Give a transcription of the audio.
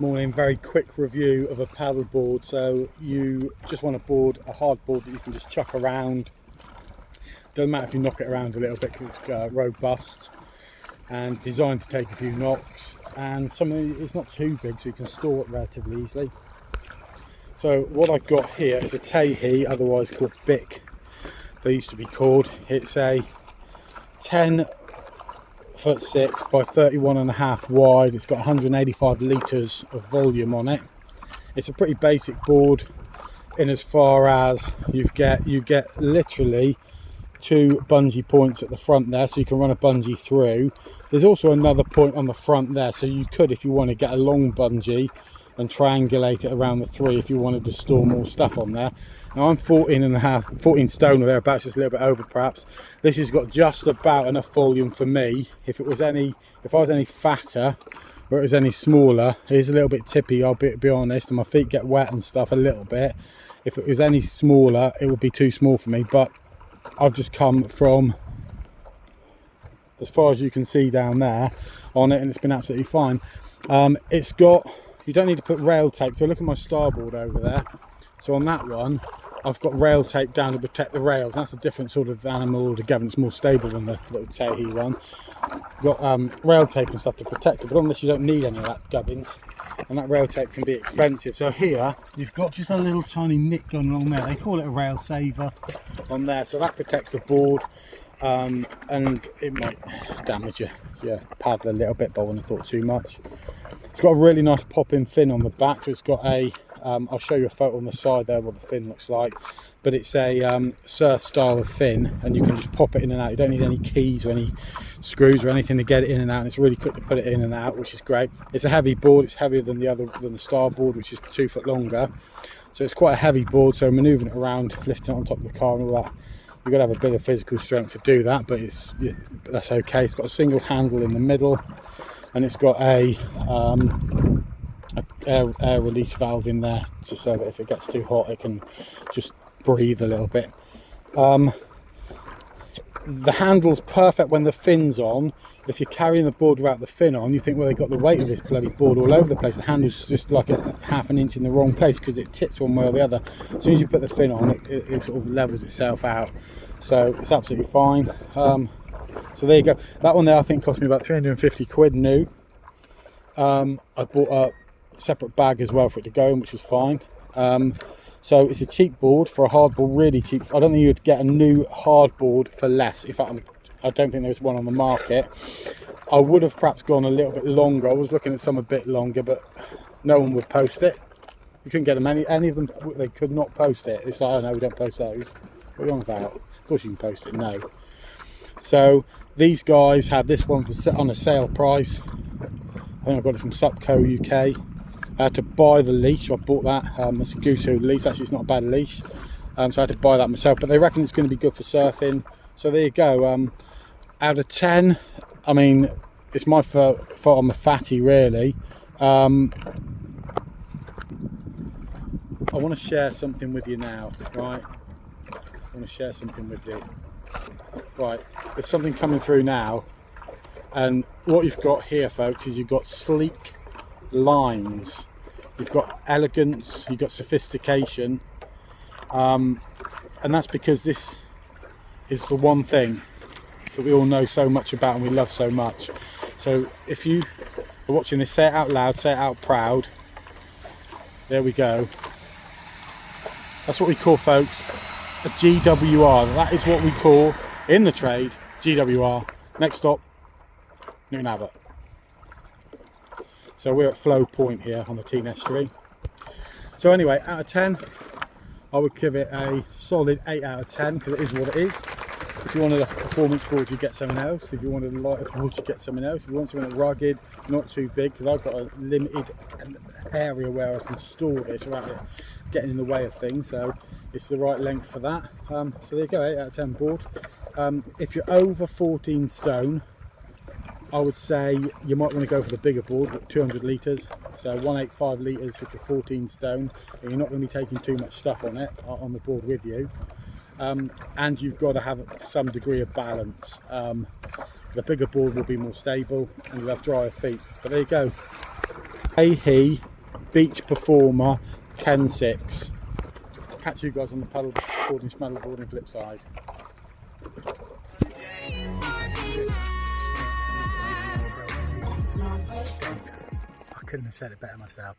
Morning, very quick review of a paddle board. So you just want a board, a hard board that you can just chuck around. Doesn't matter if you knock it around a little bit because it's robust and designed to take a few knocks, and something it's not too big so you can store it relatively easily. So what I've got here is a Tahe, otherwise called Bic, they used to be called. It's a 10'6" by 31.5" wide. It's got 185 litres of volume on it. It's a pretty basic board in as far as you get literally 2 bungee points at the front there, so you can run a bungee through. There's also another point on the front there, so you could, if you want to, get a long bungee and triangulate it around the 3 if you wanted to store more stuff on there. Now I'm 14 stone or thereabouts, just a little bit over perhaps. This has got just about enough volume for me. If I was any fatter or it was any smaller, it is a little bit tippy, I'll be honest, and my feet get wet and stuff a little bit. If it was any smaller, it would be too small for me, but I've just come from as far as you can see down there on it, and it's been absolutely fine. It's got, you don't need to put rail tape, so look at my starboard over there. So on that one I've got rail tape down to protect the rails. That's a different sort of animal altogether. It's more stable than the little Tahe one. Got rail tape and stuff to protect it, but on this you don't need any of that gubbins, and that rail tape can be expensive. So here you've got just a little tiny nick gun along there. They call it a rail saver on there, so that protects the board, and it might damage your paddle a little bit, but I wouldn't have thought too much. It's got a really nice pop-in fin on the back, so it's got a I'll show you a photo on the side there what the fin looks like, but it's a surf style of fin, and you can just pop it in and out. You don't need any keys or any screws or anything to get it in and out, and it's really quick to put it in and out, which is great. It's a heavy board. It's heavier than the starboard, which is 2 foot longer, so it's quite a heavy board. So manoeuvring it around, lifting it on top of the car and all that, you've got to have a bit of physical strength to do that, but that's okay. It's got a single handle in the middle, and it's got a air release valve in there, so that if it gets too hot it can just breathe a little bit. The handle's perfect when the fin's on. If you're carrying the board without the fin on, you think, well, they got the weight of this bloody board all over the place. The handle's just like a half an inch in the wrong place because it tips one way or the other. As soon as you put the fin on, it sort of levels itself out, so it's absolutely fine. So there you go. That one there I think cost me about 350 quid new. I bought a separate bag as well for it to go in, which was fine. So it's a cheap board for a hard board, really cheap. I don't think you'd get a new hard board for less. In fact, I don't think there's one on the market. I would have perhaps gone a little bit longer. I was looking at some a bit longer, but no one would post it. You couldn't get them, any of them, they could not post it. It's like, oh no, we don't post those. What are you on about? Of course you can post it, no. So these guys had this one on a sale price. I think I got it from Supco UK. I had to buy the leash. I bought that. It's a Goosehoo leash. Actually, it's not a bad leash. So I had to buy that myself. But they reckon it's going to be good for surfing. So there you go. Out of 10, I mean, it's my fault I'm a fatty, really. I want to share something with you now, right? I want to share something with you. Right, there's something coming through now. And what you've got here, folks, is you've got sleek lines, you've got elegance, you've got sophistication, and that's because this is the one thing that we all know so much about and we love so much. So if you are watching this, say it out loud, say it out proud. There we go. That's what we call, folks, a GWR. That is what we call in the trade GWR. Next stop, Newton Abbot. So we're at Flow Point here on the Tean Estuary. So anyway, out of 10, I would give it a solid 8 out of 10 because it is what it is. If you wanted a performance board, you get something else. If you wanted a lighter board, you get something else. If you want something that's rugged, not too big, because I've got a limited area where I can store this without it getting in the way of things. So it's the right length for that. So there you go, 8 out of 10 board. If you're over 14 stone, I would say you might want to go for the bigger board, 200 litres, so 185 litres if you're 14 stone, and you're not going to be taking too much stuff on it, on the board with you, and you've got to have some degree of balance. The bigger board will be more stable and you'll have drier feet. But there you go, Tahe Beach Performer 10.6. Catch you guys on the paddleboarding, smellboarding flip side. I couldn't have said it better myself.